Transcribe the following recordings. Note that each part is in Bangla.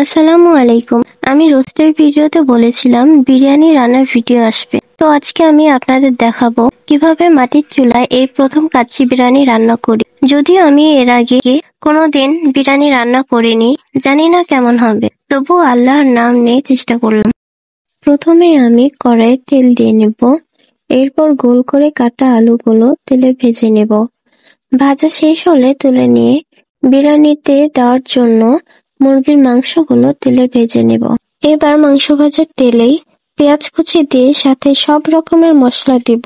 আসসালামু আলাইকুম। আমি রোস্টের ভিডিওতে বলেছিলাম বিরিয়ানি রান্নার ভিডিও আসবে। তো আজকে আমি আপনাদের দেখাবো কিভাবে মাটির চুলায় এই প্রথম কাচ্চি বিরিয়ানি রান্না করি। যদিও আমি এর আগে কোনোদিন বিরিয়ানি রান্না করিনি, জানি না কেমন হবে, তবুও আল্লাহর নাম নিয়ে চেষ্টা করলাম। প্রথমে আমি কড়াইয়ে তেল দিয়ে নেব, এরপর গোল করে কাটা আলুগুলো তেলে ভেজে নেব। ভাজা শেষ হলে তুলে নিয়ে বিরিয়ানিতে দেওয়ার জন্য মুরগির মাংসগুলো তেলে ভেজে নেব। এবার মাংস ভাজার তেলেই পেঁয়াজ কুচি দিয়ে সাথে সব রকমের মশলা দিব।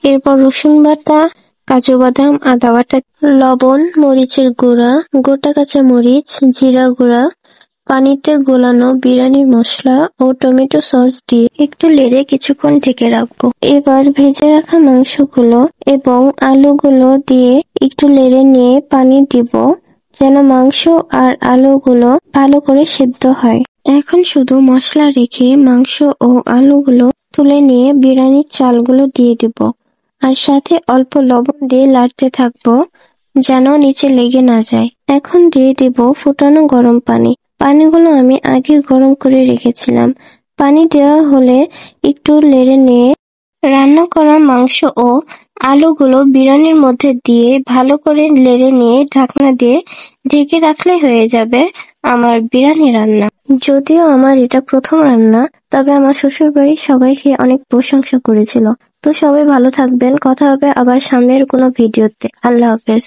এরপর রসুন বাটা, কাজু বাদাম, আদা বাটা, লবণ, মরিচের গুঁড়া, গোটা কাঁচা মরিচ, জিরা গুঁড়া, পানিতে গোলানো বিরিয়ানির মশলা ও টমেটো সস দিয়ে একটু নেড়ে কিছুক্ষণ ঢেকে রাখবো। এবার ভেজে রাখা মাংসগুলো এবং আলুগুলো দিয়ে একটু নেড়ে নিয়ে পানি দিব, যেন মাংস আর আলুগুলো ভালো করে সেদ্ধ হয়। এখন শুধু মশলা রেখে মাংস ও আলুগুলো তুলে নিয়ে বিরিয়ানির চালগুলো দিয়ে দিব, আর সাথে অল্প লবণ দিয়ে নাড়তে থাকবো যেন নিচে লেগে না যায়। এখন দিয়ে দিব ফুটানো গরম পানি। পানিগুলো আমি আগে গরম করে রেখেছিলাম। পানি দেওয়া হলে একটু নেড়ে নিয়ে রান্না করা মাংস ও আলুগুলো বিরিয়ানির মধ্যে দিয়ে ভালো করে নেড়ে নিয়ে ঢাকনা দিয়ে ঢেকে রাখলে হয়ে যাবে আমার বিরিয়ানি রান্না। যদিও আমার এটা প্রথম রান্না, তবে আমার শ্বশুর বাড়ির সবাই খেয়ে অনেক প্রশংসা করেছিল। তো সবাই ভালো থাকবেন, কথা হবে আবার সামনের কোনো ভিডিওতে। আল্লাহ হাফেজ।